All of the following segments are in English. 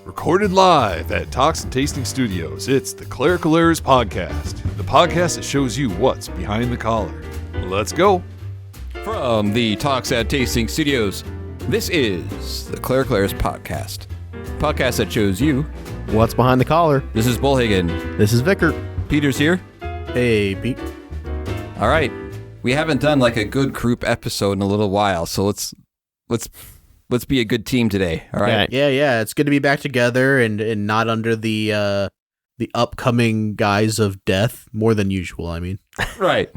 Recorded live at Talks and Tasting Studios, it's the Clerical Errors Podcast, the podcast that shows you what's behind the collar. Let's go. From the Talks at Tasting Studios, this is the Clerical Errors Podcast that shows you what's behind the collar. This is Bollhagen. This is Vicar. Peter's here. Hey, Pete. All right. We haven't done like a good group episode in a little while, so let's be a good team today. All right. Yeah. It's good to be back together and not under the upcoming guise of death more than usual. I mean, right.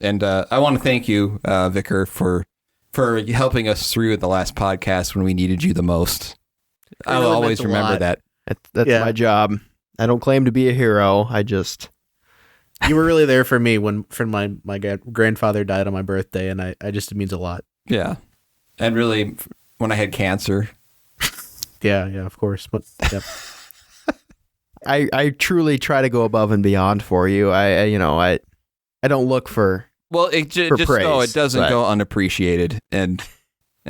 And I want to thank you, Vicar, for helping us through the last podcast when we needed you the most. I'll always remember that. That's my job. I don't claim to be a hero. You were really there for me when my grandfather died on my birthday, and it means a lot. Yeah. And really, when I had cancer. Yeah, of course. But, yep. I truly try to go above and beyond for you. I don't look for just praise, know it doesn't go unappreciated. And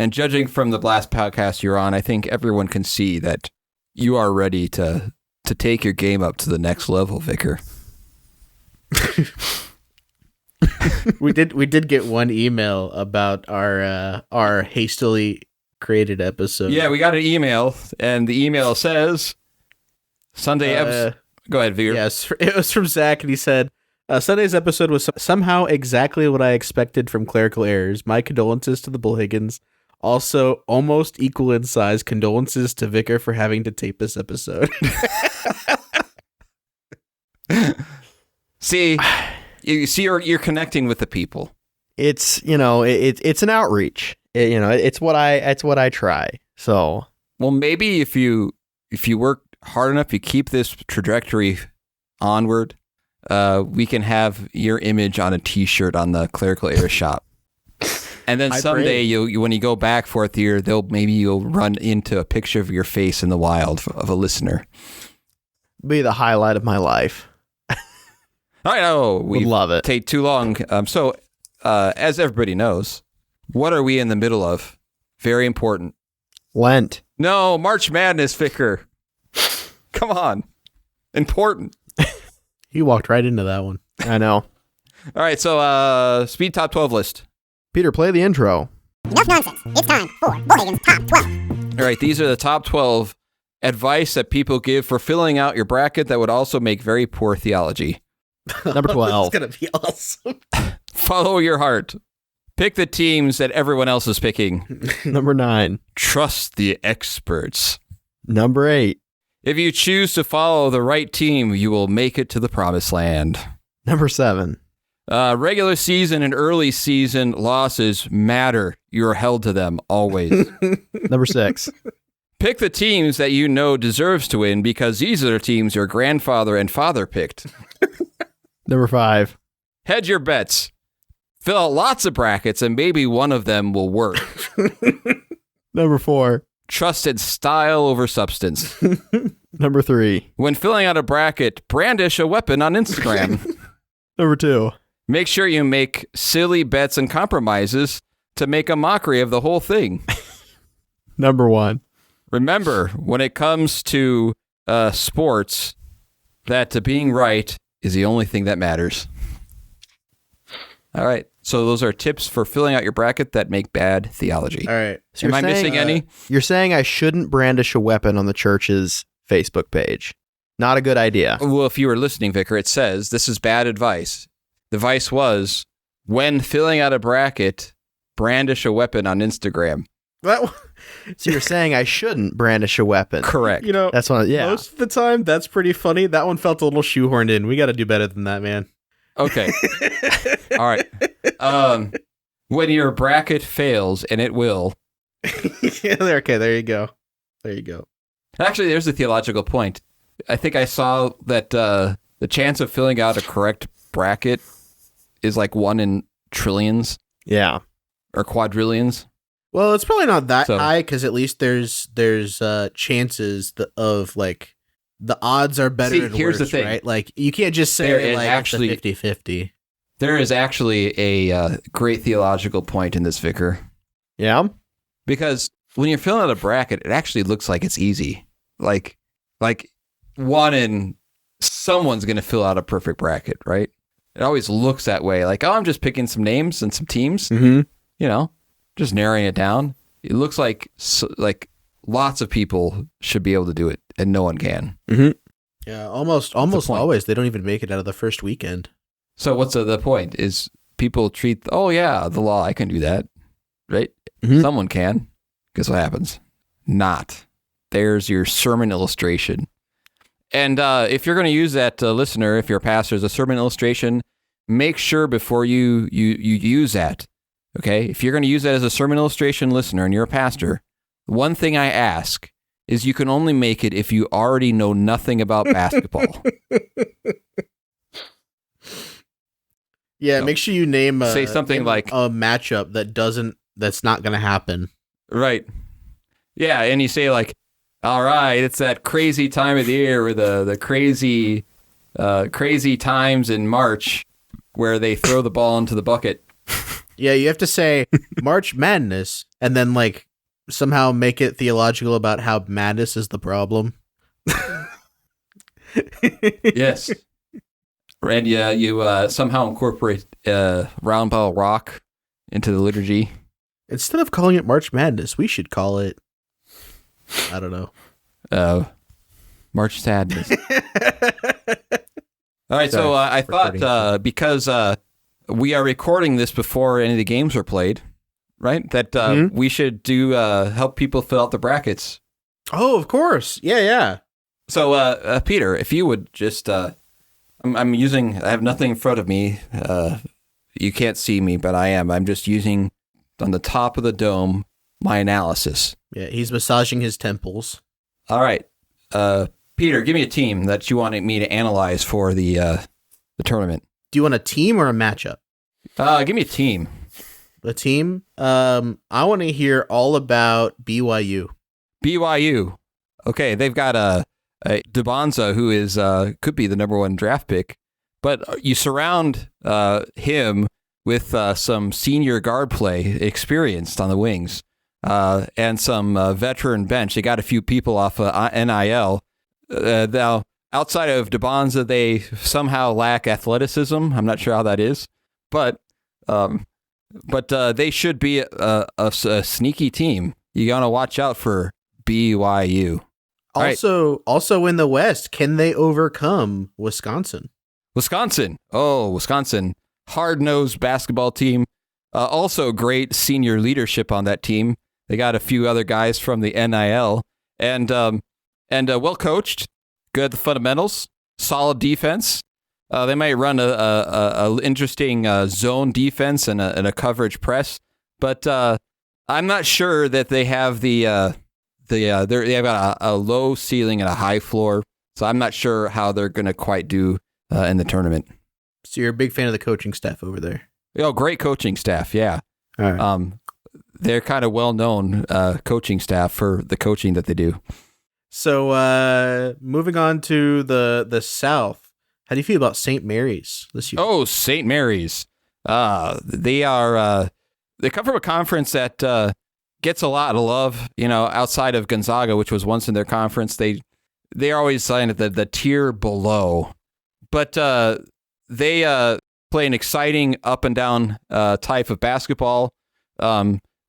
judging from the last podcast you're on, I think everyone can see that you are ready to take your game up to the next level, Vicar. We did get one email about our hastily created episode. Yeah, we got an email, and the email says Sunday episode. Go ahead, Vicar. Yes, it was from Zach, and he said Sunday's episode was somehow exactly what I expected from Clerical Errors. My condolences to the Bollhagens. Also, almost equal in size condolences to Vicar for having to tape this episode. See, you're connecting with the people. It's it's an outreach. It's what I try. So, well, maybe if you work hard enough, you keep this trajectory onward, we can have your image on a T-shirt on the Clerical Errors shop. And then someday, when you go back fourth year, you'll run into a picture of your face in the wild of a listener. Be the highlight of my life. All right, we love it. Take too long. So, as everybody knows, what are we in the middle of? Very important. Lent. No, March Madness, Vicar. Come on. Important. You walked right into that one. I know. All right, so speed top 12 list. Peter, play the intro. Enough nonsense. It's time for Bollhagen's Top 12. All right, these are the top 12 advice that people give for filling out your bracket that would also make very poor theology. Number 12. It's going to be awesome. Follow your heart. Pick the teams that everyone else is picking. Number 9. Trust the experts. Number 8. If you choose to follow the right team, you will make it to the promised land. Number 7. Regular season and early season losses matter. You are held to them always. Number 6. Pick the teams that you know deserves to win because these are the teams your grandfather and father picked. Number 5. Hedge your bets. Fill out lots of brackets and maybe one of them will work. Number 4. Trust in style over substance. Number 3. When filling out a bracket, brandish a weapon on Instagram. Number 2. Make sure you make silly bets and compromises to make a mockery of the whole thing. Number 1. Remember, when it comes to sports, that being right is the only thing that matters. All right. So those are tips for filling out your bracket that make bad theology. All right. So Am I missing any? You're saying I shouldn't brandish a weapon on the church's Facebook page. Not a good idea. Well, if you were listening, Vicar, it says this is bad advice. The advice was, when filling out a bracket, brandish a weapon on Instagram. So you're saying I shouldn't brandish a weapon? Correct. That's one. Yeah. Most of the time, that's pretty funny. That one felt a little shoehorned in. We got to do better than that, man. Okay. All right. When your bracket fails, and it will. Okay, there you go. Actually, there's a theological point. I think I saw that the chance of filling out a correct bracket is like 1 in trillions. Yeah. Or quadrillions. Well, it's probably not that high because at least there's chances of like the odds are better. See, and here's worse, the thing. right? Like you can't just say like actually, it's a 50-50. There is actually a great theological point in this, Vicar. Yeah. Because when you're filling out a bracket, it actually looks like it's easy. Like one in someone's going to fill out a perfect bracket, right? It always looks that way. Like, oh, I'm just picking some names and some teams, just narrowing it down. It looks like lots of people should be able to do it, and no one can. Mm-hmm. Yeah, almost always they don't even make it out of the first weekend. So what's the point? Is people treat, the law, I can do that, right? Mm-hmm. Someone can. Guess what happens? Not. There's your sermon illustration. And if you're going to use that, listener, if you're a pastor, as a sermon illustration, make sure before you use that, okay? If you're going to use that as a sermon illustration, listener, and you're a pastor, one thing I ask is you can only make it if you already know nothing about basketball. Yeah, make sure you say something like a matchup that's not going to happen. Right. Yeah, and you say like, all right, it's that crazy time of the year where the crazy times in March where they throw the ball into the bucket. Yeah, you have to say March Madness and then like somehow make it theological about how madness is the problem. Yes. And you somehow incorporate round ball rock into the liturgy. Instead of calling it March Madness, we should call it, I don't know. March Sadness. All right, so I thought because we are recording this before any of the games were played, right? That we should do help people fill out the brackets. Oh, of course. Yeah. So, Peter, if you would just, I have nothing in front of me. You can't see me, but I am. I'm just using on the top of the dome my analysis. Yeah, he's massaging his temples. All right. Peter, give me a team that you wanted me to analyze for the tournament. Do you want a team or a matchup? Give me a team. A team? I want to hear all about BYU. BYU. Okay, they've got a DeBonza who is could be the number one draft pick, but you surround him with some senior guard play experienced on the wings and some veteran bench. They got a few people off NIL. Now, outside of DeBonza, they somehow lack athleticism. I'm not sure how that is, but they should be a sneaky team. You got to watch out for BYU. Also in the West, can they overcome Wisconsin? Wisconsin. Hard-nosed basketball team. Also great senior leadership on that team. They got a few other guys from the NIL and well coached, good fundamentals, solid defense. They might run a interesting zone defense and a coverage press, but I'm not sure that they have they've got a low ceiling and a high floor. So I'm not sure how they're going to quite do in the tournament. So you're a big fan of the coaching staff over there. Oh, great coaching staff. Yeah. All right. They're kind of well-known coaching staff for the coaching that they do. So moving on to the South, how do you feel about St. Mary's this year? Oh, St. Mary's. They come from a conference that gets a lot of love, outside of Gonzaga, which was once in their conference. They are always signed at the tier below. But they play an exciting up and down type of basketball.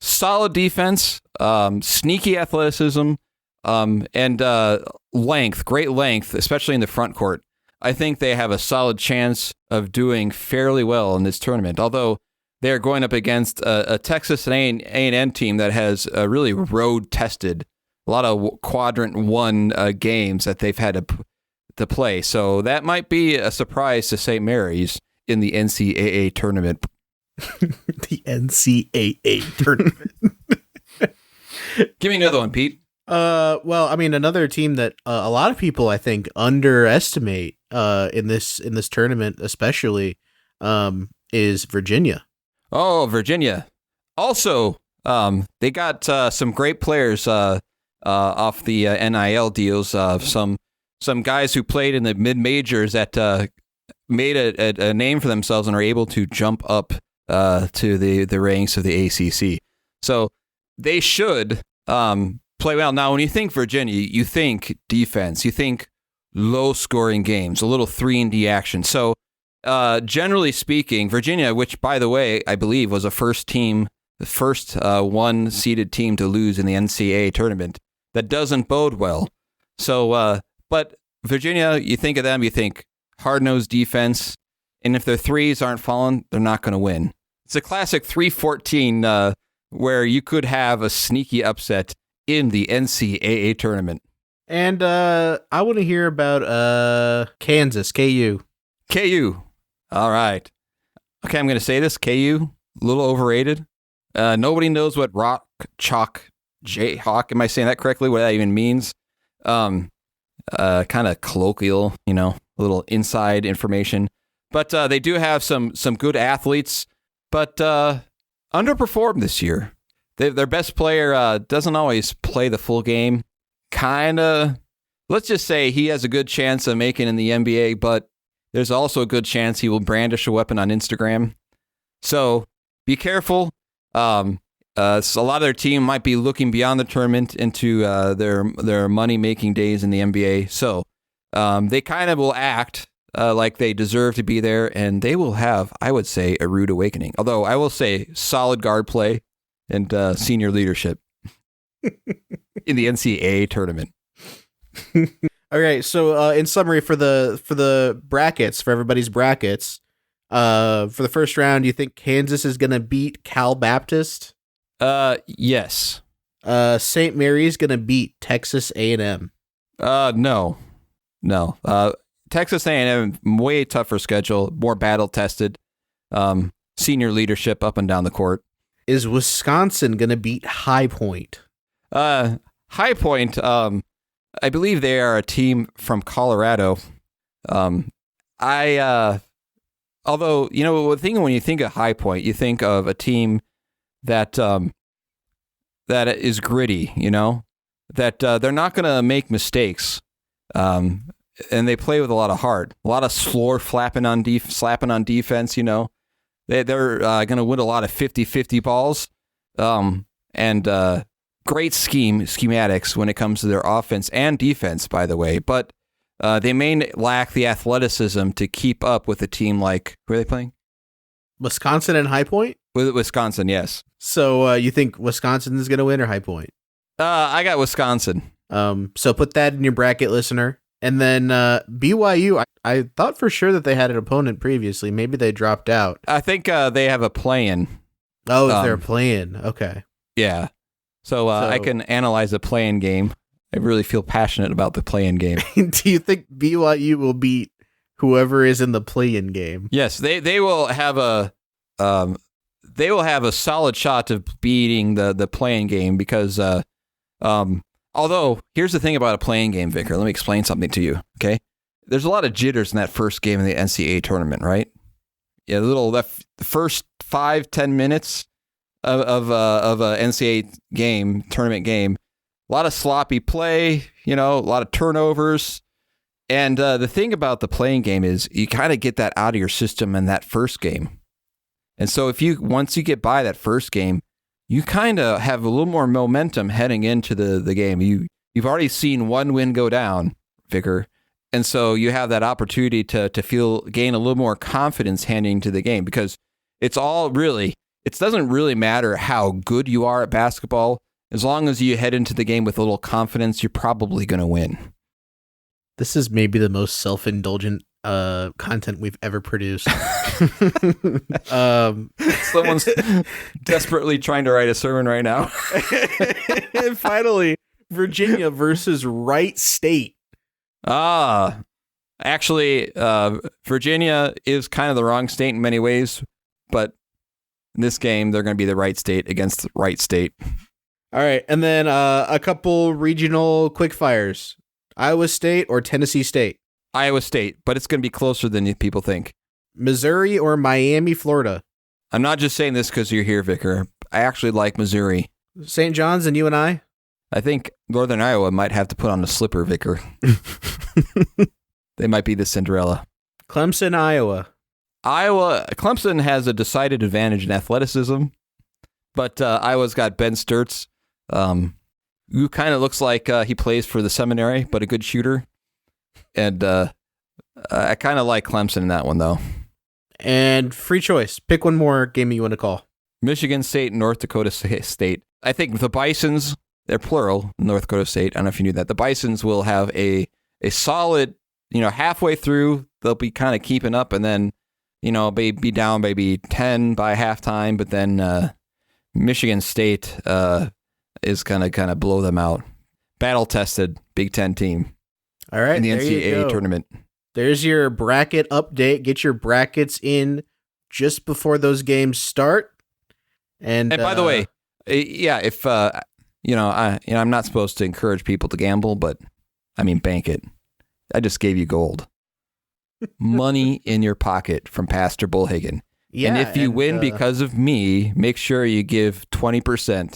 Solid defense, sneaky athleticism, and great length, especially in the front court. I think they have a solid chance of doing fairly well in this tournament, although they're going up against a Texas A&M team that has really road-tested a lot of quadrant one games that they've had to play. So that might be a surprise to St. Mary's in the NCAA tournament. The NCAA tournament. Give me another one, Pete. Well, I mean, another team that a lot of people, I think, underestimate in this tournament, especially, is Virginia. Oh, Virginia. Also, they got some great players off the NIL deals. Some guys who played in the mid-majors that made a name for themselves and are able to jump up to the ranks of the ACC. So they should play well. Now, when you think Virginia, you think defense, you think low-scoring games, a little 3-and-D action. So, generally speaking, Virginia, which, by the way, I believe was the first one-seeded team to lose in the NCAA tournament, that doesn't bode well. So, but Virginia, you think of them, you think hard-nosed defense, and if their threes aren't falling, they're not going to win. It's a classic 3-14 where you could have a sneaky upset in the NCAA tournament. And I want to hear about Kansas, KU. KU. All right. Okay, I'm going to say this. KU, a little overrated. Nobody knows what rock, chalk, Jayhawk, am I saying that correctly? What that even means? Kind of colloquial, a little inside information. But they do have some good athletes, but underperformed this year. Their best player doesn't always play the full game. Let's just say he has a good chance of making in the NBA, but there's also a good chance he will brandish a weapon on Instagram. So be careful. So a lot of their team might be looking beyond the tournament into their money-making days in the NBA. So they kind of will act like they deserve to be there, and they will have, I would say, a rude awakening. Although I will say solid guard play and senior leadership in the NCAA tournament. All right, so in summary for the brackets, for everybody's brackets, for the first round, you think Kansas is going to beat Cal Baptist? Yes. St. Mary's going to beat Texas A&M? No. Texas A&M, way tougher schedule, more battle tested, senior leadership up and down the court. Is Wisconsin going to beat High Point? High Point, I believe they are a team from Colorado. Although, the thing when you think of High Point, you think of a team that is gritty, that they're not going to make mistakes. And they play with a lot of heart, a lot of floor slapping on defense, They're going to win a lot of 50-50 balls. And great schematics when it comes to their offense and defense, by the way. But they may lack the athleticism to keep up with a team like, who are they playing? Wisconsin and High Point? With Wisconsin, yes. So you think Wisconsin is going to win or High Point? I got Wisconsin. So put that in your bracket, listener. And then BYU, I thought for sure that they had an opponent previously. Maybe they dropped out. I think they have a play-in. Oh, they're playing. Okay. Yeah. So I can analyze a play-in game. I really feel passionate about the play-in game. Do you think BYU will beat whoever is in the play-in game? Yes, they will have a solid shot of beating the play-in game because although here's the thing about a play-in game, Vicar. Let me explain something to you. Okay, there's a lot of jitters in that first game in the NCAA tournament, right? Yeah, the first 5-10 minutes of a NCAA tournament game, a lot of sloppy play, a lot of turnovers. And the thing about the playing game is you kind of get that out of your system in that first game. And so once you get by that first game, you kind of have a little more momentum heading into the game. You've already seen one win go down, Vicar. And so you have that opportunity to gain a little more confidence heading into the game because it doesn't really matter how good you are at basketball. As long as you head into the game with a little confidence, you're probably going to win. This is maybe the most self-indulgent content we've ever produced. Someone's desperately trying to write a sermon right now. And finally, Virginia versus Wright State. Actually, Virginia is kind of the wrong state in many ways, but in this game, they're going to be the right state against Wright State. All right, and then a couple regional quickfires. Iowa State or Tennessee State? Iowa State, but it's going to be closer than people think. Missouri or Miami, Florida? I'm not just saying this because you're here, Vicar. I actually like Missouri. St. John's and UNI? I think Northern Iowa might have to put on a slipper, Vicar. They might be the Cinderella. Clemson, Iowa? Clemson has a decided advantage in athleticism, but Iowa's got Ben Sturtz. who kind of looks like he plays for the seminary, but a good shooter. And I kind of like Clemson in that one, though. And free choice. Pick one more game you want to call. Michigan State, North Dakota State. I think the Bisons, they're plural, North Dakota State. I don't know if you knew that. The Bisons will have a solid, halfway through, they'll be kind of keeping up, and then, be down maybe 10 by halftime, but then Michigan State is going to kind of blow them out. Battle-tested Big Ten team. All right, in the there you NCAA go. tournament. There's your bracket update. Get your brackets in just before those games start. And by the way, if I'm not supposed to encourage people to gamble, but I mean bank it. I just gave you gold, money in your pocket from Pastor Bollhagen. yeah, and if you win because of me, make sure you give 20%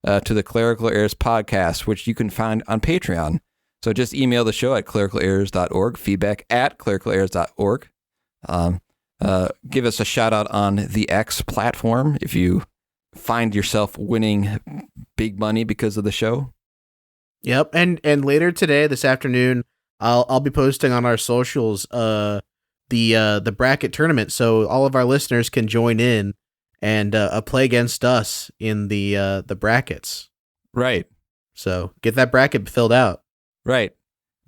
to the Clerical Errors podcast, which you can find on Patreon. So just email the show at clericalerrors.org, feedback at clericalerrors.org. Give us a shout out on the X platform if you find yourself winning big money because of the show. Yep, and later today, this afternoon, I'll be posting on our socials the bracket tournament, so all of our listeners can join in and play against us in the brackets. Right. So get that bracket filled out. Right.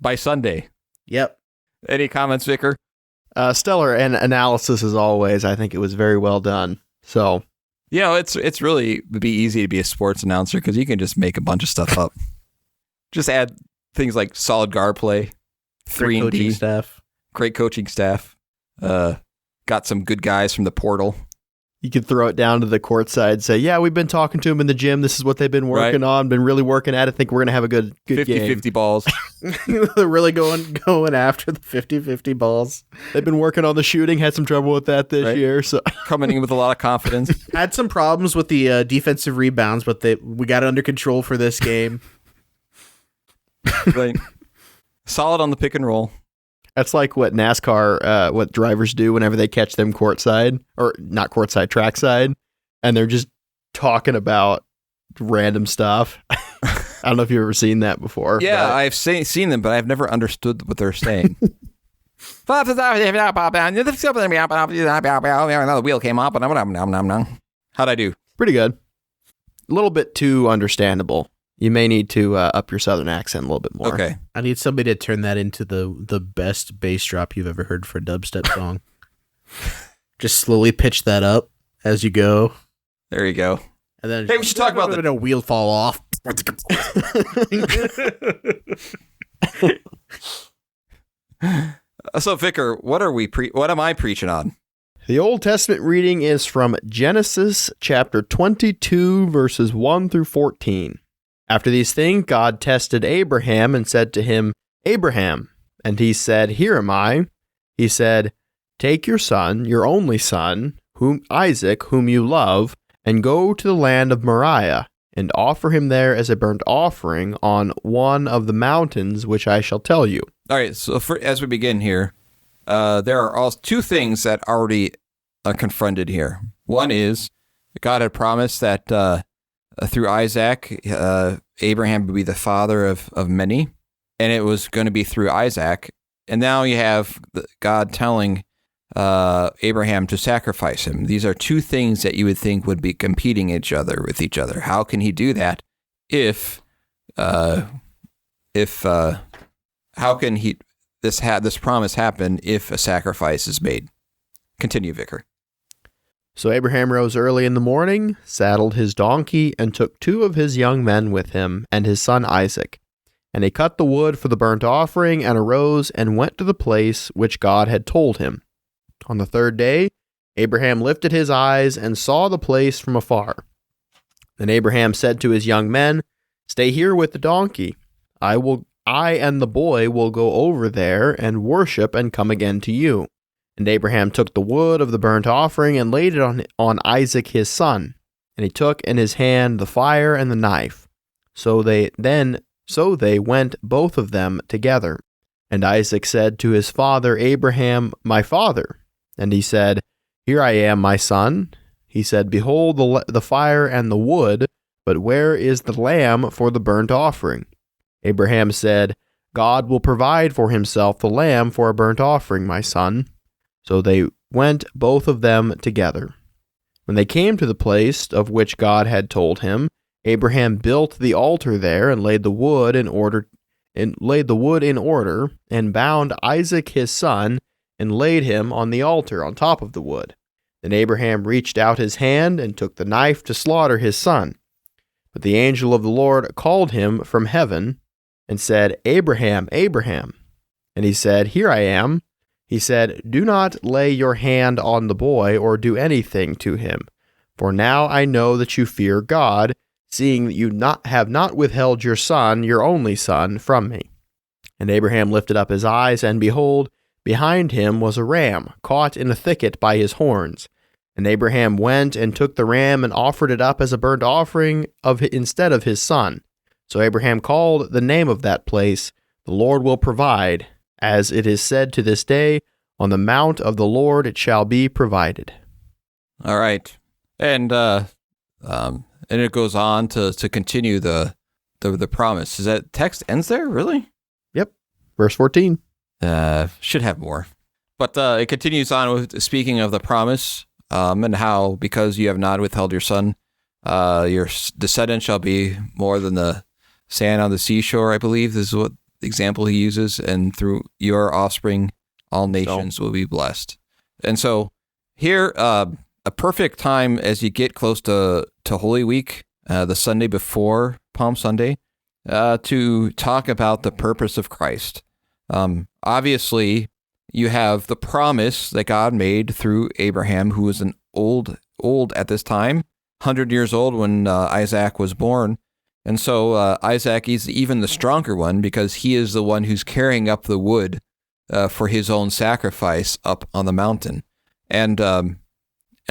By Sunday. Yep. Any comments, Vicar? Stellar and analysis as always. I think it was very well done. So, It's really be easy to be a sports announcer because you can just make a bunch of stuff up. Just add things like solid guard play, 3 and D, staff. great coaching staff. Got some good guys from the portal. you could throw it down to the court side, say, yeah, we've been talking to them in the gym. This is what they've been working on, been really working at it. Think we're going to have a good 50-50 balls. They're really going after the 50-50 balls. They've been working on the shooting, had some trouble with that this year. So Coming in with a lot of confidence. Had some problems with the defensive rebounds, but we got it under control for this game. Right. Solid on the pick and roll. that's like what NASCAR, what drivers do whenever they catch them courtside, or not courtside, trackside, and they're just talking about random stuff. I don't know if you've ever seen that before. Yeah, but I've seen them, but I've never understood what they're saying. Another wheel came up. How'd I do? pretty good. A little bit too understandable. You may need to up your southern accent a little bit more. Okay. I need somebody to turn that into the best bass drop you've ever heard for a dubstep song. Just slowly pitch that up as you go. There you go. And then Hey, we should talk about the a wheel fall off. So, Vicar, what am I preaching on? The Old Testament reading is from Genesis chapter 22, verses 1 through 14. After these things, God tested Abraham and said to him, Abraham. And he said, Here am I. He said, Take your son, your only son, Isaac, whom you love, and go to the land of Moriah, and offer him there as a burnt offering on one of the mountains which I shall tell you. All right, so as we begin here, there are two things that already are confronted here. One is God had promised that through Isaac, Abraham would be the father of many, and it was going to be through Isaac. And now you have God telling Abraham to sacrifice him. These are two things that you would think would be competing with each other. How can he do that how can this promise happen if a sacrifice is made? Continue, Vicar. So Abraham rose early in the morning, saddled his donkey, and took 2 of his young men with him, and his son Isaac. And he cut the wood for the burnt offering, and arose and went to the place which God had told him. On the 3rd day, Abraham lifted his eyes and saw the place from afar. Then Abraham said to his young men, Stay here with the donkey. I and the boy will go over there and worship and come again to you. And Abraham took the wood of the burnt offering and laid it on Isaac his son. And he took in his hand the fire and the knife. So they went both of them together. And Isaac said to his father Abraham, My father. And he said, Here I am, my son. He said, Behold the fire and the wood, But where is the lamb for the burnt offering?" Abraham said, "God will provide for himself the lamb for a burnt offering, my son." So they went both of them together. When they came to the place of which God had told him, Abraham built the altar there and laid the wood in order, and bound Isaac his son and laid him on the altar on top of the wood. Then Abraham reached out his hand and took the knife to slaughter his son. But the angel of the Lord called him from heaven and said, "Abraham, Abraham." And he said, "Here I am." He said, "Do not lay your hand on the boy or do anything to him, for now I know that you fear God, seeing that you have not withheld your son, your only son, from me." And Abraham lifted up his eyes, and behold, behind him was a ram, caught in a thicket by his horns. And Abraham went and took the ram and offered it up as a burnt offering instead of his son. So Abraham called the name of that place, "The Lord will provide," as it is said to this day, "On the mount of the Lord it shall be provided." All right. And it goes on to continue the promise. Is that text ends there, really? Yep. Verse 14. Should have more. But it continues on with speaking of the promise, and how because you have not withheld your son, your descendant shall be more than the sand on the seashore, I believe. This is what example he uses. And through your offspring, all nations will be blessed. And so here, a perfect time as you get close to Holy Week, the Sunday before Palm Sunday, to talk about the purpose of Christ. Obviously, you have the promise that God made through Abraham, who was an old at this time, 100 years old when Isaac was born. And so Isaac is even the stronger one because he is the one who's carrying up the wood for his own sacrifice up on the mountain. And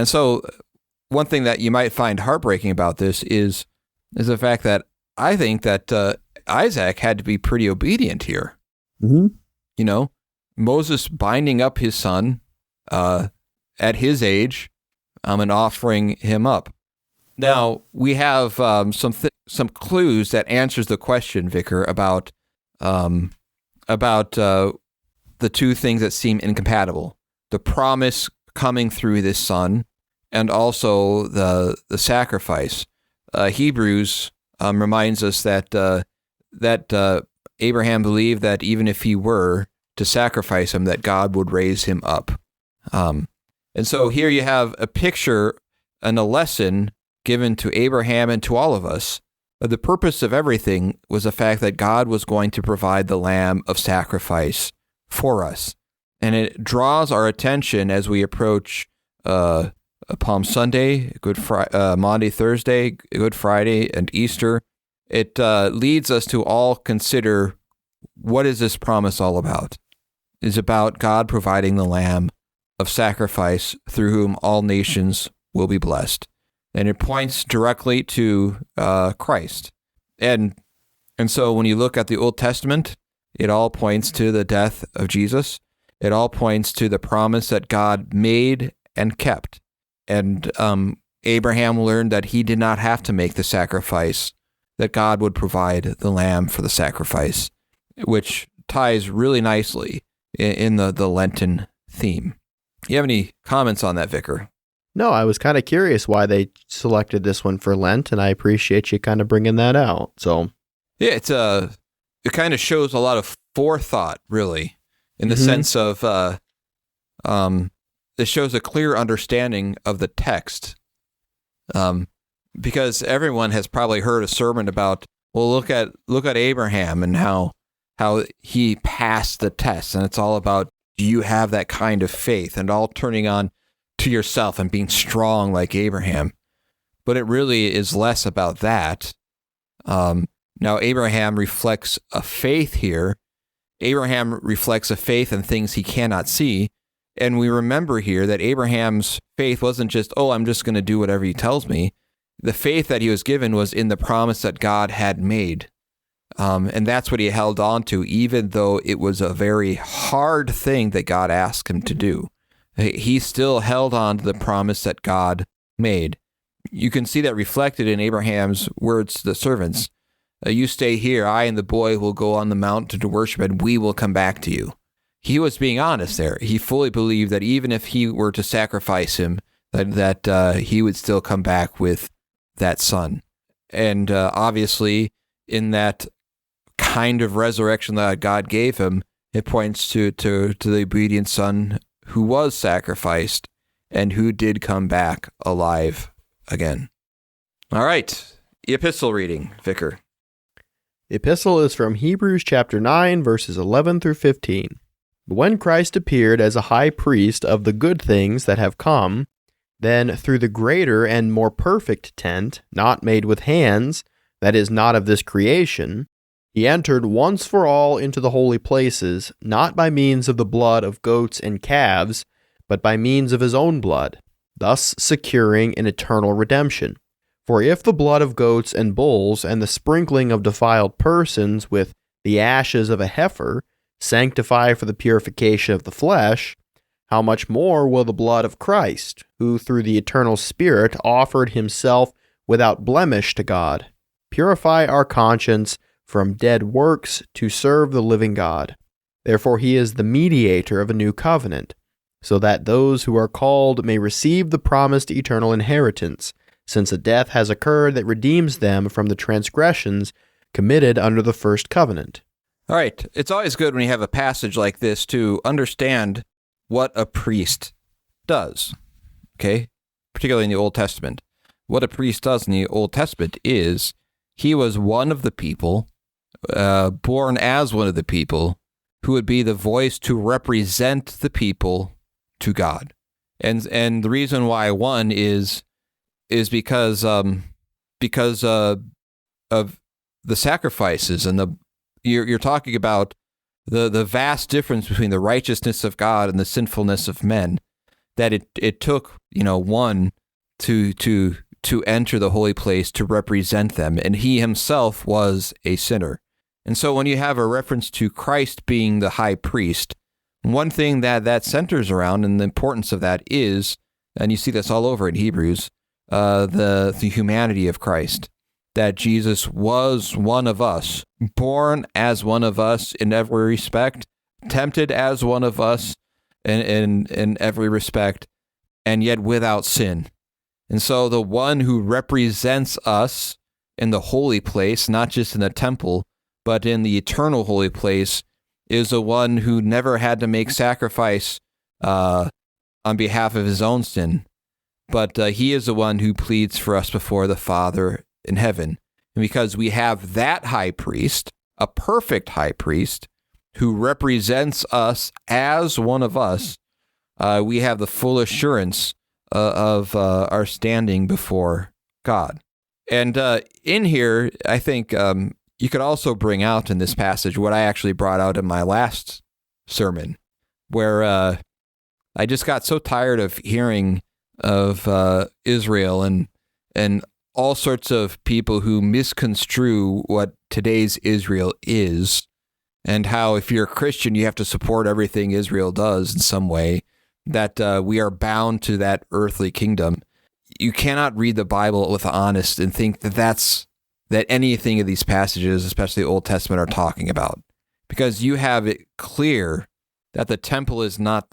so one thing that you might find heartbreaking about this is the fact that I think that Isaac had to be pretty obedient here. Mm-hmm. You know, Moses binding up his son at his age and offering him up. Now, we have some clues that answers the question, Vicar, about the two things that seem incompatible. The promise coming through this son and also the sacrifice. Hebrews reminds us that Abraham believed that even if he were to sacrifice him, that God would raise him up. And so here you have a picture and a lesson given to Abraham and to all of us. The purpose of everything was the fact that God was going to provide the lamb of sacrifice for us. And it draws our attention as we approach Palm Sunday, Maundy Thursday, Good Friday, and Easter. It leads us to all consider, what is this promise all about? It's about God providing the lamb of sacrifice through whom all nations will be blessed. And it points directly to Christ. And so when you look at the Old Testament, it all points to the death of Jesus. It all points to the promise that God made and kept. And Abraham learned that he did not have to make the sacrifice, that God would provide the lamb for the sacrifice, which ties really nicely in the Lenten theme. You have any comments on that, Vicar? No, I was kind of curious why they selected this one for Lent, and I appreciate you kind of bringing that out. So, yeah, it kind of shows a lot of forethought, really, in the sense of it shows a clear understanding of the text, because everyone has probably heard a sermon about, well, look at Abraham and how he passed the test, and it's all about, do you have that kind of faith, and all turning on to yourself and being strong like Abraham. But it really is less about that. Now, Abraham reflects a faith here. Abraham reflects a faith in things he cannot see. And we remember here that Abraham's faith wasn't just, I'm just going to do whatever he tells me. The faith that he was given was in the promise that God had made. And that's what he held on to, even though it was a very hard thing that God asked him to do. He still held on to the promise that God made. you can see that reflected in Abraham's words to the servants. You stay here, I and the boy will go on the mountain to worship, and we will come back to you. He was being honest there. He fully believed that even if he were to sacrifice him, that he would still come back with that son. And obviously, in that kind of resurrection that God gave him, it points to the obedient son who was sacrificed and who did come back alive again. All right, the epistle reading, Vicar. The epistle is from Hebrews chapter 9, verses 11 through 15. But when Christ appeared as a high priest of the good things that have come, then through the greater and more perfect tent, not made with hands, that is not of this creation, he entered once for all into the holy places, not by means of the blood of goats and calves, but by means of his own blood, thus securing an eternal redemption. For if the blood of goats and bulls and the sprinkling of defiled persons with the ashes of a heifer sanctify for the purification of the flesh, how much more will the blood of Christ, who through the eternal Spirit offered himself without blemish to God, purify our conscience from dead works to serve the living God? Therefore he is the mediator of a new covenant, so that those who are called may receive the promised eternal inheritance, since a death has occurred that redeems them from the transgressions committed under the first covenant. All right, it's always good when you have a passage like this to understand what a priest does, okay? Particularly in the Old Testament. What a priest does in the Old Testament is he was one of the people, born as one of the people, who would be the voice to represent the people to God. And the reason why one is because of the sacrifices and you're talking about the vast difference between the righteousness of God and the sinfulness of men, that it took one to enter the holy place to represent them, and he himself was a sinner. And so when you have a reference to Christ being the high priest, one thing that centers around, and the importance of that is, and you see this all over in Hebrews, the humanity of Christ, that Jesus was one of us, born as one of us in every respect, tempted as one of us in every respect, and yet without sin. And so the one who represents us in the holy place, not just in the temple, but in the eternal holy place, is the one who never had to make sacrifice on behalf of his own sin. But he is the one who pleads for us before the Father in heaven. And because we have that high priest, a perfect high priest, who represents us as one of us, we have the full assurance of our standing before God. And in here, I think you could also bring out in this passage what I actually brought out in my last sermon, where I just got so tired of hearing of Israel and all sorts of people who misconstrue what today's Israel is, and how if you're a Christian, you have to support everything Israel does in some way, that we are bound to that earthly kingdom. You cannot read the Bible with honest and think that anything of these passages, especially the Old Testament, are talking about, because you have it clear that the tabernacle is not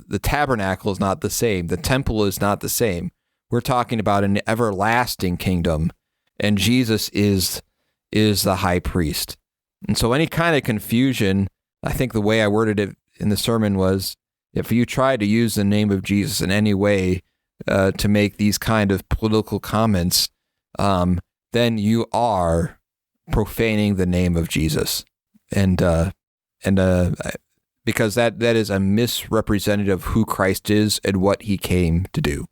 the same. The temple is not the same. We're talking about an everlasting kingdom, and Jesus is the high priest. And so any kind of confusion, I think the way I worded it in the sermon was, if you try to use the name of Jesus in any way to make these kind of political comments, then you are profaning the name of Jesus. And because that is a misrepresentative of who Christ is and what he came to do.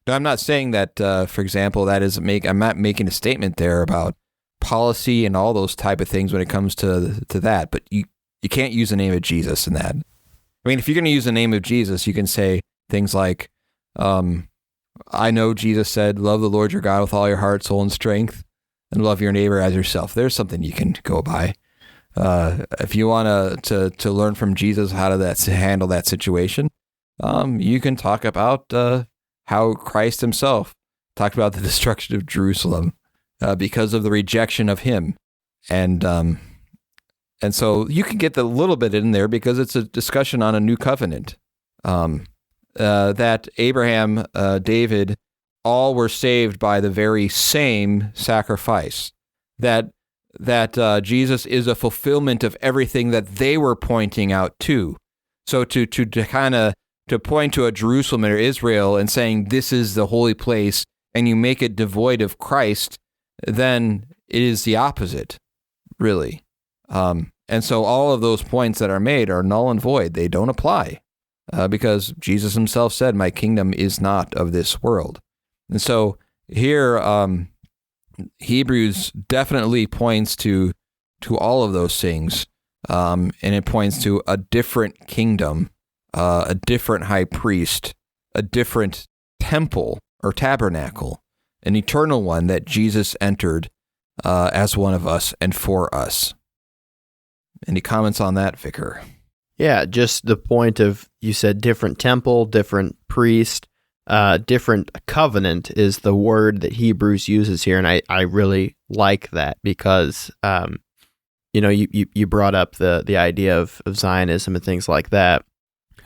Now, I'm not saying that, for example, I'm not making a statement there about policy and all those type of things when it comes to that, but you can't use the name of Jesus in that. I mean, if you're going to use the name of Jesus, you can say things like, I know Jesus said, love the Lord your God with all your heart, soul, and strength, and love your neighbor as yourself. There's something you can go by. If you want to learn from Jesus how to handle that situation, you can talk about how Christ himself talked about the destruction of Jerusalem because of the rejection of him. And so you can get the little bit in there because it's a discussion on a new covenant. That Abraham, David, all were saved by the very same sacrifice. That Jesus is a fulfillment of everything that they were pointing out to. So to kind of to point to a Jerusalem or Israel and saying this is the holy place, and you make it devoid of Christ, then it is the opposite, really. And so all of those points that are made are null and void. They don't apply because Jesus himself said, "My kingdom is not of this world." And so here, Hebrews definitely points to all of those things, and it points to a different kingdom, a different high priest, a different temple or tabernacle, an eternal one that Jesus entered as one of us and for us. Any comments on that, Vicar? Yeah, just the point of, you said different temple, different priest, different covenant is the word that Hebrews uses here, and I really like that because, you brought up the idea of Zionism and things like that.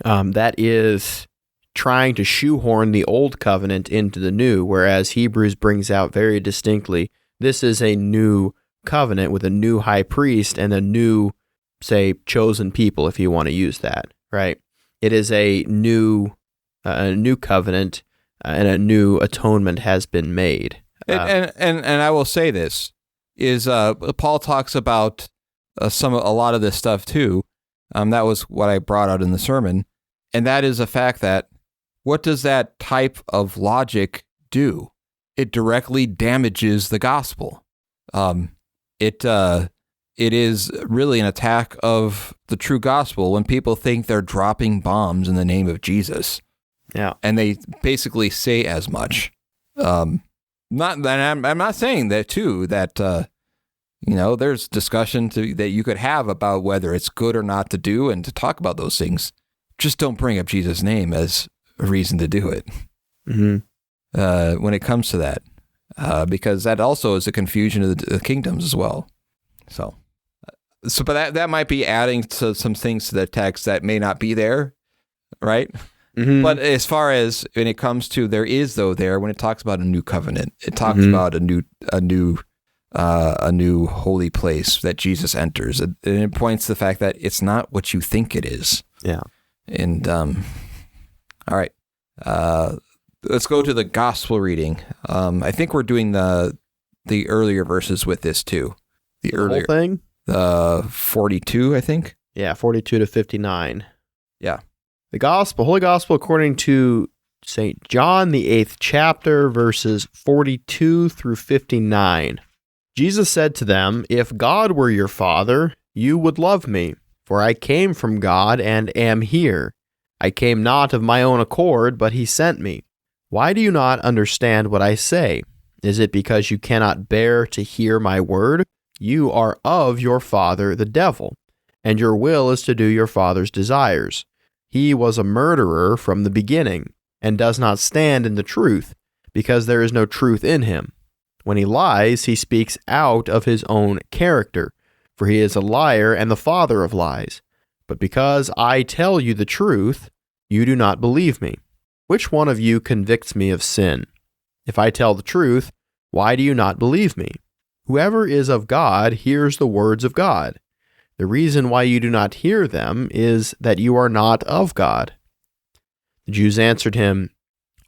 That is trying to shoehorn the old covenant into the new, whereas Hebrews brings out very distinctly, this is a new covenant with a new high priest and a new, say, chosen people, if you want to use that, right? It is a new covenant, and a new atonement has been made. And I will say this is Paul talks about a lot of this stuff too. That was what I brought out in the sermon, and that is the fact that what does that type of logic do? It directly damages the gospel. It is really an attack of the true gospel when people think they're dropping bombs in the name of Jesus. Yeah, and they basically say as much. I'm not saying that too. That there's discussion that you could have about whether it's good or not to do, and to talk about those things. Just don't bring up Jesus' name as a reason to do it. Mm-hmm. When it comes to that, because that also is a confusion of the kingdoms as well. So, but that might be adding to some things to the text that may not be there, right? Mm-hmm. But as far as when it comes to when it talks about a new covenant, it talks about a new holy place that Jesus enters, and it points to the fact that it's not what you think it is. Yeah. And all right, let's go to the gospel reading. I think we're doing the earlier verses with this too. The earlier whole thing. 42, I think. Yeah, 42 to 59. Yeah. The Holy Gospel according to St. John, the 8th chapter, verses 42 through 59. Jesus said to them, "If God were your Father, you would love me, for I came from God and am here. I came not of my own accord, but he sent me. Why do you not understand what I say? Is it because you cannot bear to hear my word? You are of your father the devil, and your will is to do your father's desires. He was a murderer from the beginning, and does not stand in the truth, because there is no truth in him. When he lies, he speaks out of his own character, for he is a liar and the father of lies. But because I tell you the truth, you do not believe me. Which one of you convicts me of sin? If I tell the truth, why do you not believe me? Whoever is of God hears the words of God. The reason why you do not hear them is that you are not of God." The Jews answered him,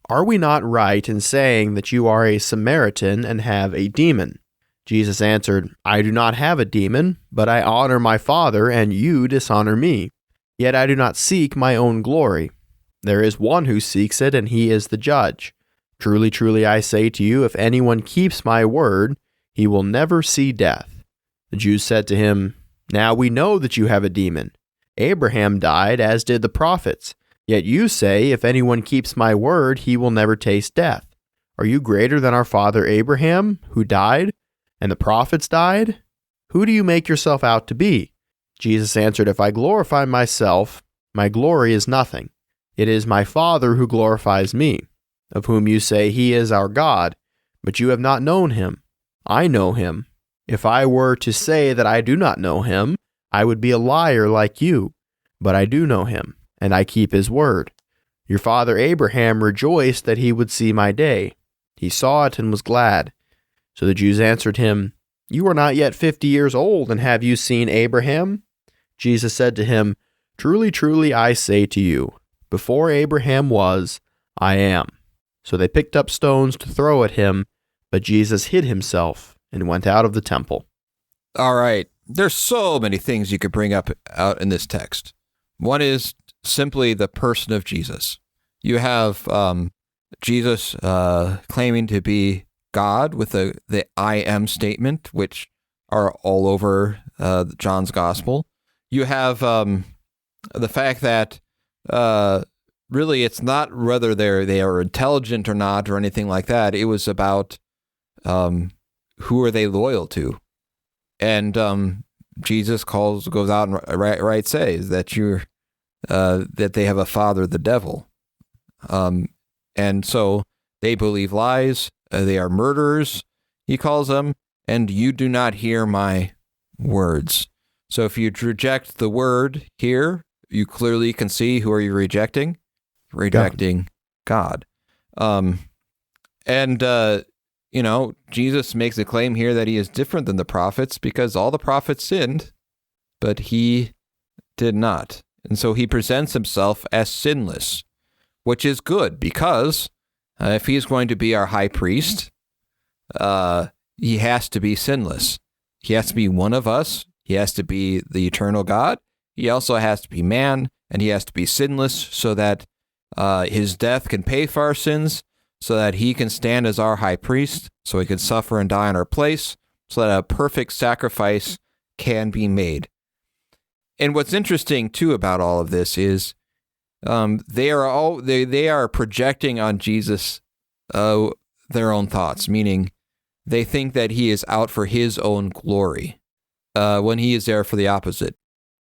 "Are we not right in saying that you are a Samaritan and have a demon?" Jesus answered, "I do not have a demon, but I honor my Father, and you dishonor me. Yet I do not seek my own glory. There is one who seeks it, and he is the judge. Truly, truly, I say to you, if anyone keeps my word, he will never see death." The Jews said to him, "Now we know that you have a demon. Abraham died, as did the prophets. Yet you say, if anyone keeps my word, he will never taste death. Are you greater than our father Abraham, who died, and the prophets died? Who do you make yourself out to be?" Jesus answered, "If I glorify myself, my glory is nothing. It is my Father who glorifies me. of whom you say he is our God, but you have not known him. I know him. If I were to say that I do not know him, I would be a liar like you. But I do know him, and I keep his word. Your father Abraham rejoiced that he would see my day. He saw it and was glad. So the Jews answered him, You are not yet 50 years old, and have you seen Abraham? Jesus said to him, Truly, truly, I say to you, before Abraham was, I am. So they picked up stones to throw at him, but Jesus hid himself and went out of the temple. All right. There's so many things you could bring up out in this text. One is simply the person of Jesus. You have Jesus claiming to be God with the I am statement, which are all over John's gospel. You have the fact that really it's not whether they are intelligent or not or anything like that. It was about who are they loyal to, and Jesus goes out and says that that they have a father, the devil, and so they believe lies. They are murderers, he calls them, and you do not hear my words. So if you reject the word here, you clearly can see who are you rejecting? Rejecting God. Jesus makes a claim here that he is different than the prophets because all the prophets sinned, but he did not. And so he presents himself as sinless, which is good because if he's going to be our high priest, he has to be sinless. He has to be one of us. He has to be the eternal God. He also has to be man, and he has to be sinless so that his death can pay for our sins, so that he can stand as our high priest, so he can suffer and die in our place, so that a perfect sacrifice can be made. And what's interesting, too, about all of this is they are projecting on Jesus their own thoughts, meaning they think that he is out for his own glory when he is there for the opposite.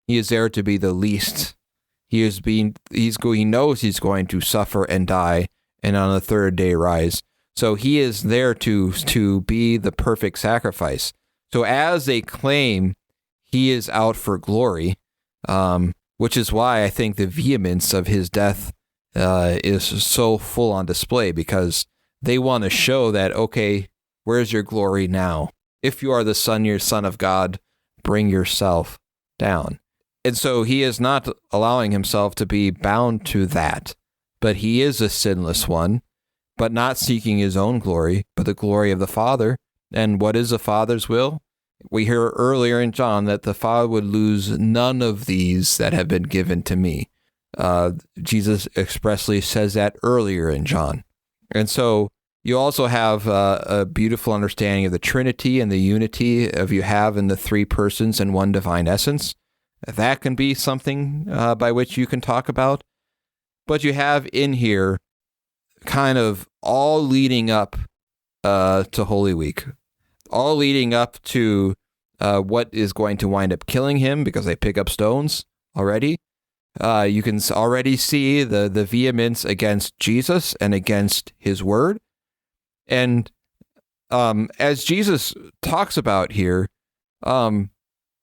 He is there to be the least. He knows he's going to suffer and die, and on the third day rise. So he is there to be the perfect sacrifice. So as they claim he is out for glory, which is why I think the vehemence of his death is so full on display, because they want to show that, okay, where's your glory now? If you are the Son of God, bring yourself down. And so he is not allowing himself to be bound to that, but he is a sinless one, but not seeking his own glory, but the glory of the Father. And what is the Father's will? We hear earlier in John that the Father would lose none of these that have been given to me. Jesus expressly says that earlier in John. And so you also have a beautiful understanding of the Trinity and the unity of you have in the three persons and one divine essence. That can be something by which you can talk about. But you have in here kind of all leading up to Holy Week, all leading up to what is going to wind up killing him because they pick up stones already. You can already see the vehemence against Jesus and against his word. And as Jesus talks about here,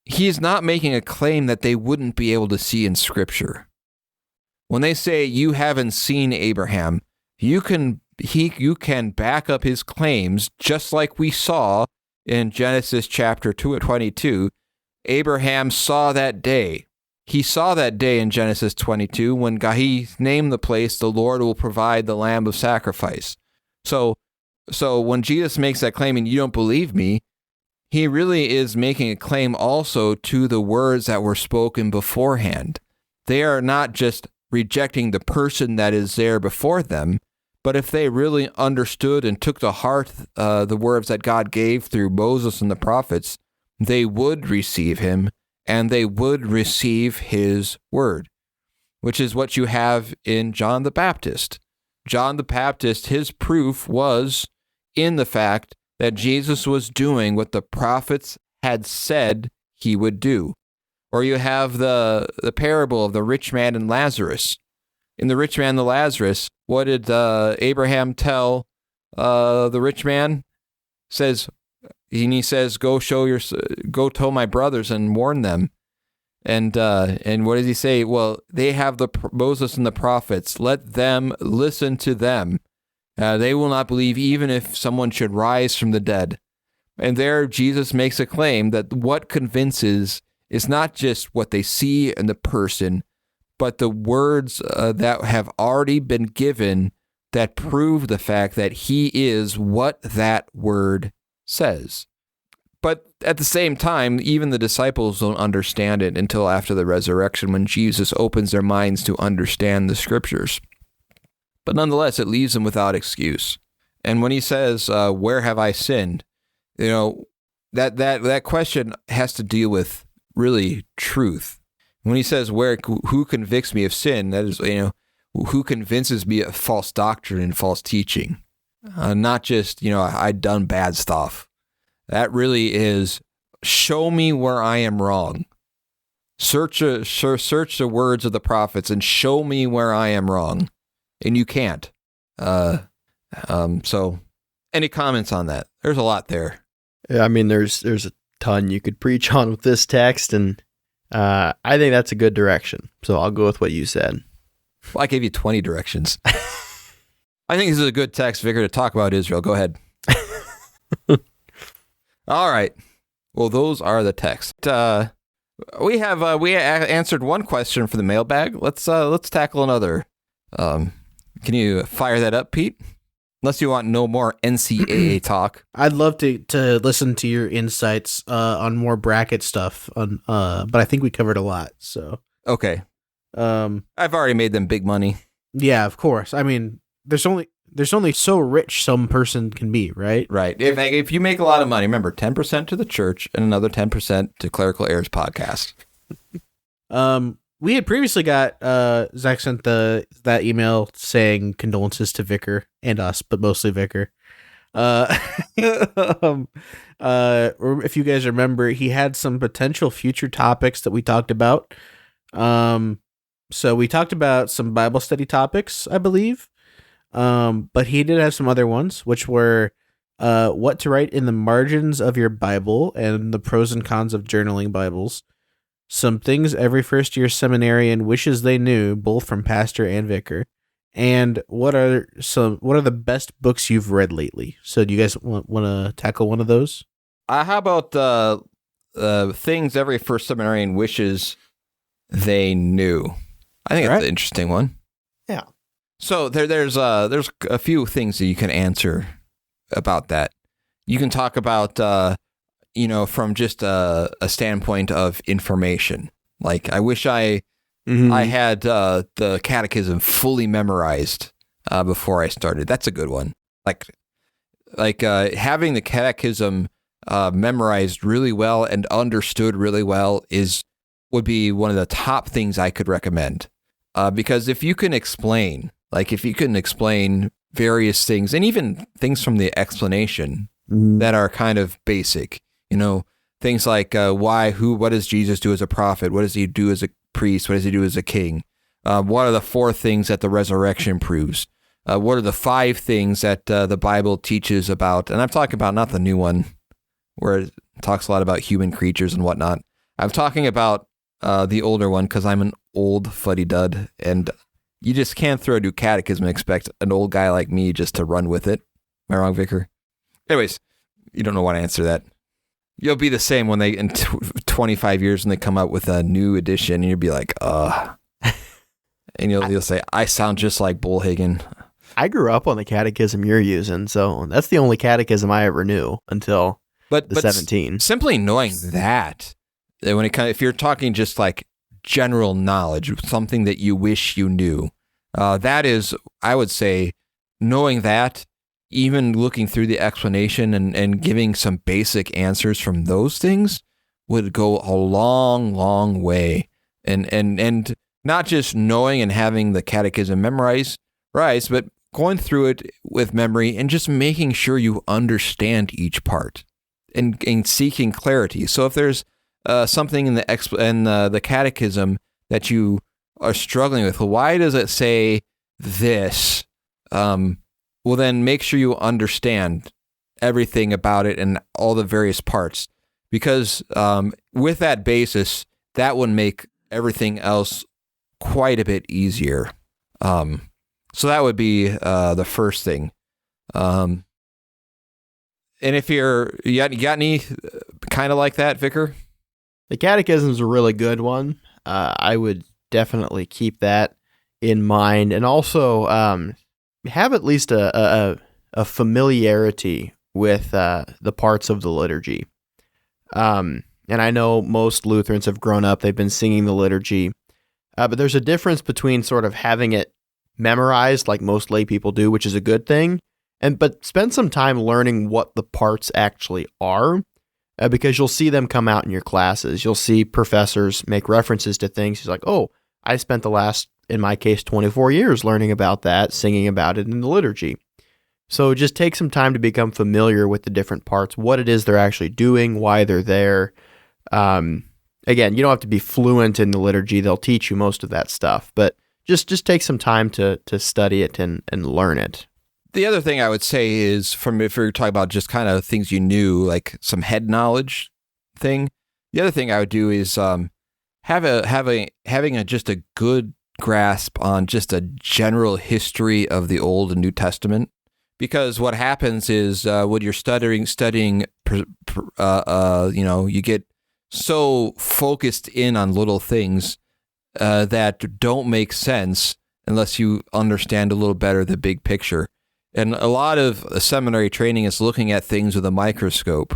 he's not making a claim that they wouldn't be able to see in Scripture. When they say you haven't seen Abraham, you can back up his claims just like we saw in Genesis chapter 22. Abraham saw that day. He saw that day in Genesis 22 when he named the place, the Lord will provide the lamb of sacrifice. So when Jesus makes that claim and you don't believe me, he really is making a claim also to the words that were spoken beforehand. They are not just rejecting the person that is there before them, but if they really understood and took to heart the words that God gave through Moses and the prophets, they would receive him and they would receive his word, which is what you have in John the Baptist. John the Baptist, his proof was in the fact that Jesus was doing what the prophets had said he would do. Or you have the parable of the rich man and Lazarus. in the rich man and the Lazarus, what did Abraham tell the rich man? He says, go tell my brothers and warn them. And what does he say? Well, they have Moses and the prophets. Let them listen to them. They will not believe even if someone should rise from the dead. And there Jesus makes a claim that what convinces is not just what they see in the person, but the words that have already been given that prove the fact that he is what that word says. But at the same time, even the disciples don't understand it until after the resurrection, when Jesus opens their minds to understand the scriptures. But nonetheless, it leaves them without excuse. And when he says, where have I sinned? That question has to deal with really truth. When he says, who convicts me of sin? That is, who convinces me of false doctrine and false teaching? Not just, I've done bad stuff. That really is, show me where I am wrong. Search the words of the prophets and show me where I am wrong. And you can't. So any comments on that? There's a lot there. Yeah, I mean, there's a ton you could preach on with this text, and I think that's a good direction. So I'll go with what you said. Well, I gave you 20 directions. I think this is a good text, Vicar, to talk about Israel. Go ahead. All right. Well, those are the texts. We answered one question for the mailbag. Let's tackle another. Can you fire that up, Pete? Unless you want no more NCAA talk. I'd love to listen to your insights on more bracket stuff. But I think we covered a lot. So okay. I've already made them big money. Yeah, of course. I mean, there's only so rich some person can be, right? Right. If you make a lot of money, remember 10% to the church and another 10% to Clerical Errors podcast. We had previously got Zach sent that email saying condolences to Vicar and us, but mostly Vicar. If you guys remember, he had some potential future topics that we talked about. So we talked about some Bible study topics, I believe. But he did have some other ones, which were what to write in the margins of your Bible and the pros and cons of journaling Bibles. Some things every first-year seminarian wishes they knew, both from pastor and vicar. And what are the best books you've read lately? So do you guys want to tackle one of those? How about things every first seminarian wishes they knew? I think that's an interesting one. Yeah. So there's a few things that you can answer about that. You can talk about from just a standpoint of information. Like, I wish I had the catechism fully memorized before I started. That's a good one. Like having the catechism memorized really well and understood really well would be one of the top things I could recommend. Because if you can explain various things, and even things from the explanation that are kind of basic, things like what does Jesus do as a prophet? What does he do as a priest? What does he do as a king? What are the 4 things that the resurrection proves? What are the 5 things that the Bible teaches about? And I'm talking about not the new one, where it talks a lot about human creatures and whatnot. I'm talking about the older one, because I'm an old fuddy-dud, and you just can't throw a new catechism and expect an old guy like me just to run with it. Am I wrong, Vicar? Anyways, you don't know what to answer that. You'll be the same when in 25 years when they come out with a new edition, and you'll be like, and you'll say, I sound just like Bollhagen. I grew up on the catechism you're using, so that's the only catechism I ever knew until the 17. Simply knowing that if you're talking just like general knowledge, something that you wish you knew, that is, I would say, knowing that, even looking through the explanation and giving some basic answers from those things would go a long, long way. And not just knowing and having the catechism memorized, but going through it with memory and just making sure you understand each part and seeking clarity. So if there's something in the catechism that you are struggling with, well, why does it say this? Well, then make sure you understand everything about it and all the various parts, because with that basis, that would make everything else quite a bit easier. So that would be the first thing. And if you got any kind of like that, Vicar? The Catechism is a really good one. I would definitely keep that in mind, and also have at least a familiarity with the parts of the liturgy. And I know most Lutherans have grown up; they've been singing the liturgy, but there's a difference between sort of having it memorized, like most lay people do, which is a good thing, but spend some time learning what the parts actually are. Because you'll see them come out in your classes. You'll see professors make references to things. He's like, oh, I spent the last, in my case, 24 years learning about that, singing about it in the liturgy. So just take some time to become familiar with the different parts, what it is they're actually doing, why they're there. Again, you don't have to be fluent in the liturgy. They'll teach you most of that stuff. But just take some time to study it and learn it. The other thing I would say is, if you're talking about just kind of things you knew, like some head knowledge thing, the other thing I would do is having just a good grasp on just a general history of the Old and New Testament. Because what happens is when you're studying, you get so focused in on little things that don't make sense unless you understand a little better the big picture. And a lot of seminary training is looking at things with a microscope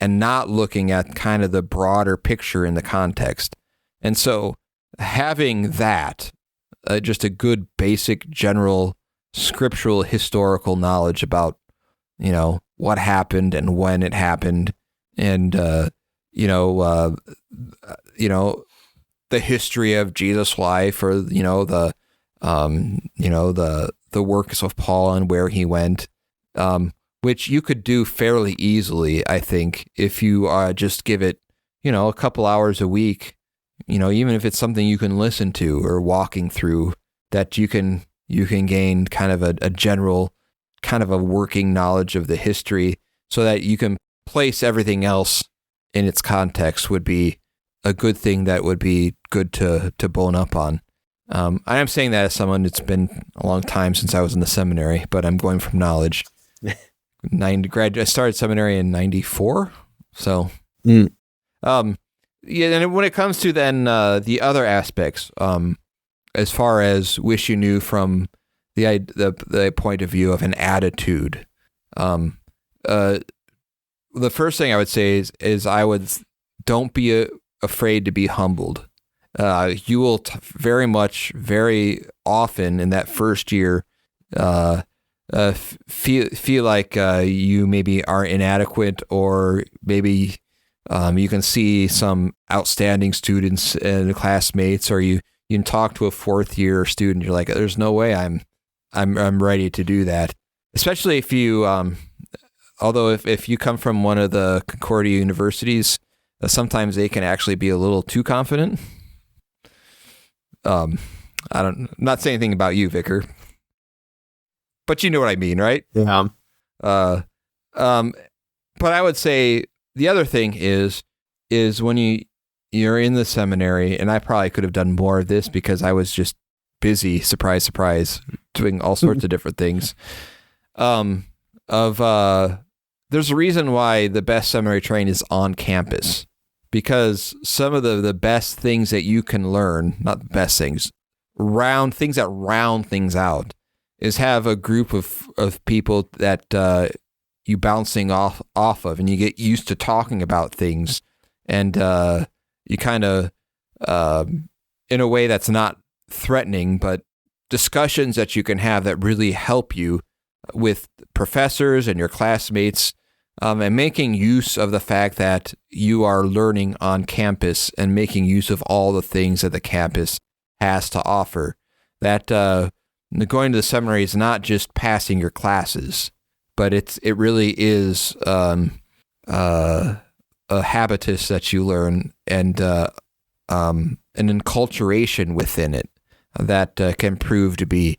and not looking at kind of the broader picture in the context. And so having that, just a good basic general scriptural historical knowledge about, what happened and when it happened, and, the history of Jesus' life, or, the works of Paul and where he went, which you could do fairly easily, I think, if you just give it, a couple hours a week, even if it's something you can listen to or walking through, that you can gain kind of a general, kind of a working knowledge of the history, so that you can place everything else in its context, would be a good thing that would be good to bone up on. I am saying that as someone, it's been a long time since I was in the seminary, but I'm going from knowledge. I started seminary in 94. So, and when it comes to then the other aspects, as far as wish you knew from the point of view of an attitude, the first thing I would say is don't be afraid to be humbled. You will very often in that first year feel like you maybe are inadequate, or maybe you can see some outstanding students and classmates, or you can talk to a fourth year student. You're like, there's no way I'm ready to do that. Especially if you, although if you come from one of the Concordia universities, sometimes they can actually be a little too confident. I'm not saying anything about you, Vicar, but you know what I mean, right? Yeah. But I would say the other thing is when you're in the seminary, and I probably could have done more of this because I was just busy, surprise, doing all sorts of different things. There's a reason why the best seminary training is on campus. Because some of the best things that you can learn, not the best things, round things out, is have a group of people that you bouncing off of, and you get used to talking about things, and you kind of, in a way that's not threatening, but discussions that you can have that really help you with professors and your classmates. And making use of the fact that you are learning on campus and making use of all the things that the campus has to offer. That going to the seminary is not just passing your classes, but it really is a habitus that you learn, and an enculturation within it. that can prove to be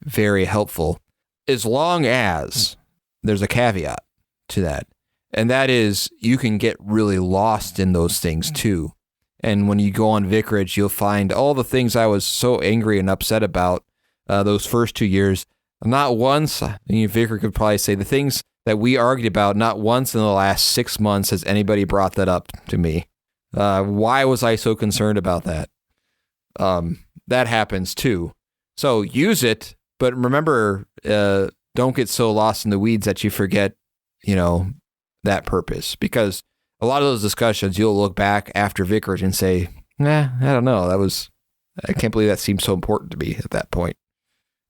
very helpful, as long as there's a caveat to that. And that is, you can get really lost in those things too. And when you go on vicarage, you'll find all the things I was so angry and upset about those first 2 years. Not once, vicar could probably say, the things that we argued about, not once in the last 6 months has anybody brought that up to me. Why was I so concerned about that? That happens too. So use it, but remember, don't get so lost in the weeds that you forget, that purpose. Because a lot of those discussions, you'll look back after vicarage and say, I don't know. I can't believe that seemed so important to me at that point.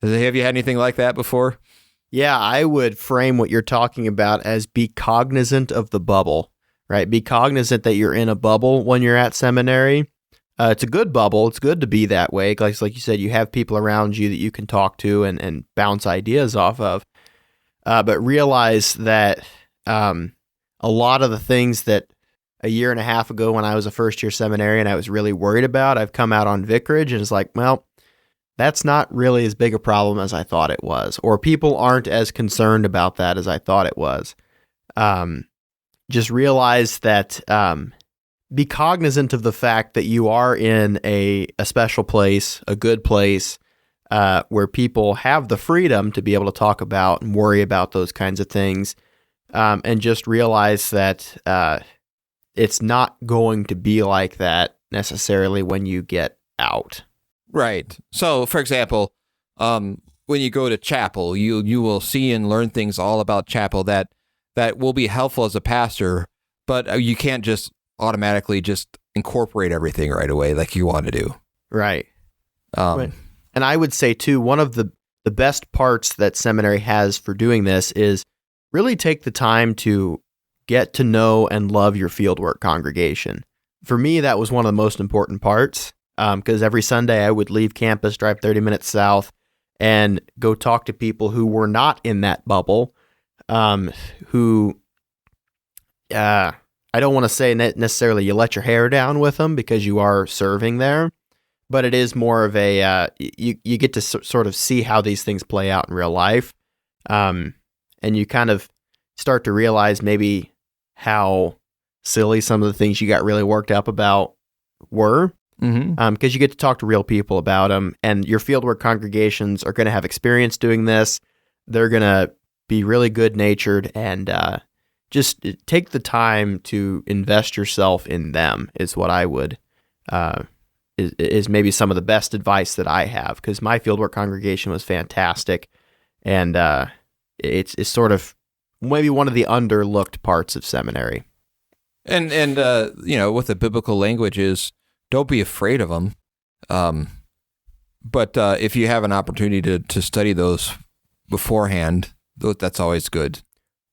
Have you had anything like that before? Yeah, I would frame what you're talking about as be cognizant of the bubble, right? Be cognizant that you're in a bubble when you're at seminary. It's a good bubble. It's good to be that way. Like you said, you have people around you that you can talk to and bounce ideas off of. But realize that a lot of the things that a year and a half ago when I was a first-year seminarian I was really worried about, I've come out on vicarage and it's like, well, that's not really as big a problem as I thought it was. Or people aren't as concerned about that as I thought it was. Just realize that be cognizant of the fact that you are in a special place, a good place, where people have the freedom to be able to talk about and worry about those kinds of things. And just realize that it's not going to be like that necessarily when you get out. Right. So, for example, when you go to chapel, you will see and learn things all about chapel that will be helpful as a pastor, but you can't just automatically just incorporate everything right away like you want to do. Right. And I would say, too, one of the best parts that seminary has for doing this is really take the time to get to know and love your fieldwork congregation. For me, that was one of the most important parts, because every Sunday I would leave campus, drive 30 minutes south, and go talk to people who were not in that bubble, who, I don't want to say necessarily you let your hair down with them because you are serving there, but it is more of a, you get to sort of see how these things play out in real life. And you kind of start to realize maybe how silly some of the things you got really worked up about were, because you get to talk to real people about them, and your fieldwork congregations are going to have experience doing this. They're going to be really good-natured, and just take the time to invest yourself in them is what I would, is maybe some of the best advice that I have, because my fieldwork congregation was fantastic, and it's sort of maybe one of the underlooked parts of seminary. And with the biblical language is, don't be afraid of them. But if you have an opportunity to study those beforehand, that's always good.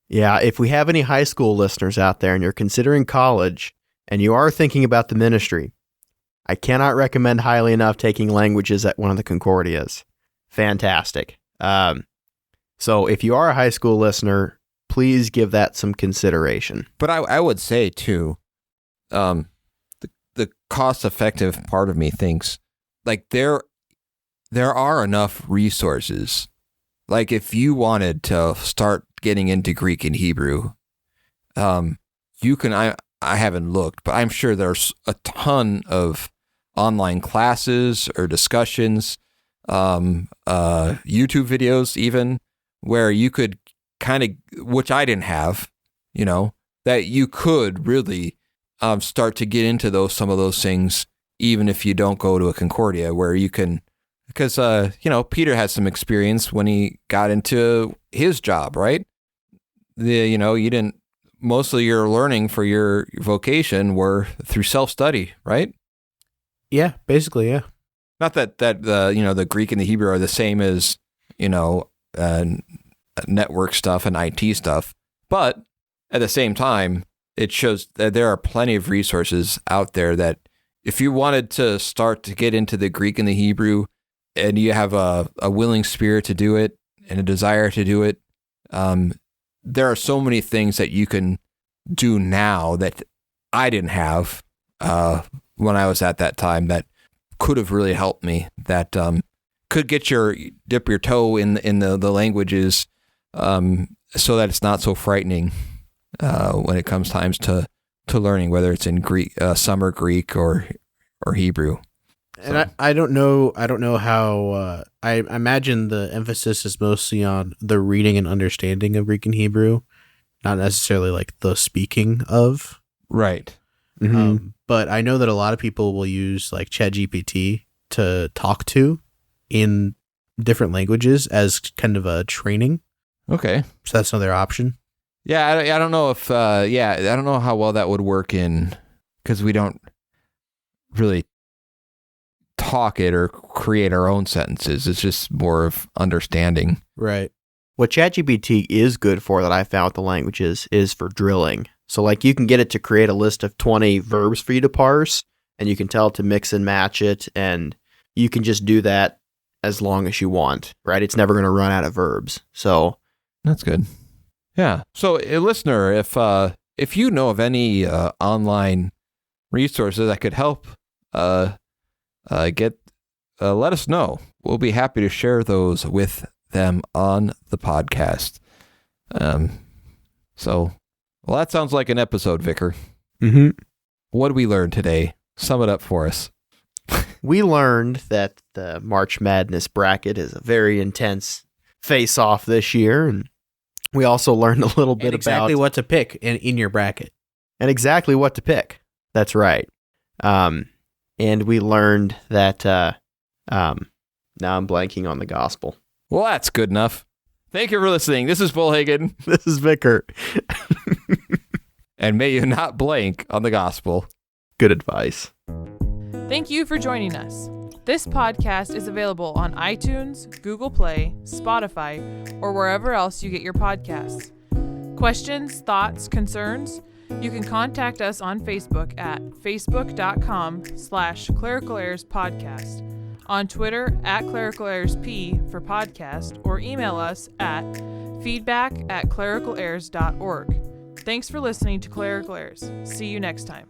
Yeah, if we have any high school listeners out there and you're considering college and you are thinking about the ministry, I cannot recommend highly enough taking languages at one of the Concordias. Fantastic. So if you are a high school listener, please give that some consideration. But I would say, too, the cost-effective part of me thinks, like, there are enough resources. Like, if you wanted to start getting into Greek and Hebrew, you can, I haven't looked, but I'm sure there's a ton of online classes or discussions, YouTube videos even, where you could kind of, which I didn't have, that you could really start to get into some of those things, even if you don't go to a Concordia, where you can, because, Peter had some experience when he got into his job, right? You didn't, most of your learning for your vocation were through self-study, right? Yeah, basically, yeah. Not that the Greek and the Hebrew are the same as, network stuff and IT stuff, but at the same time, it shows that there are plenty of resources out there that if you wanted to start to get into the Greek and the Hebrew and you have a willing spirit to do it and a desire to do it, there are so many things that you can do now that I didn't have when I was at that time that could have really helped me, that could dip your toe in the languages, so that it's not so frightening when it comes times to learning, whether it's in Greek, summer Greek or Hebrew. And I don't know how. I imagine the emphasis is mostly on the reading and understanding of Greek and Hebrew, not necessarily like the speaking of. Right. But I know that a lot of people will use like ChatGPT to talk to in different languages as kind of a training. Okay. So that's another option. Yeah, I don't know if I don't know how well that would work because we don't really talk it or create our own sentences. It's just more of understanding. Right. What ChatGPT is good for that I found with the languages is for drilling. So like you can get it to create a list of 20 verbs for you to parse, and you can tell it to mix and match it, and you can just do that as long as you want, right? It's never going to run out of verbs. So that's good. Yeah. So, listener, if you know of any online resources that could help let us know. We'll be happy to share those with them on the podcast. Well, that sounds like an episode, Vicar. What did we learn today? Sum it up for us. We learned that the March Madness bracket is a very intense face-off this year, and we also learned a little bit exactly about what to pick in your bracket. And exactly what to pick. That's right. And we learned that now I'm blanking on the gospel. Well, that's good enough. Thank you for listening. This is Bollhagen. This is Vicar. And may you not blank on the gospel. Good advice. Thank you for joining us. This podcast is available on iTunes, Google Play, Spotify, or wherever else you get your podcasts. Questions, thoughts, concerns? You can contact us on Facebook at facebook.com/Clerical Errors Podcast, on Twitter at Clerical Errors P for podcast, or email us at feedback@clericalerrors.org. Thanks for listening to Clerical Errors. See you next time.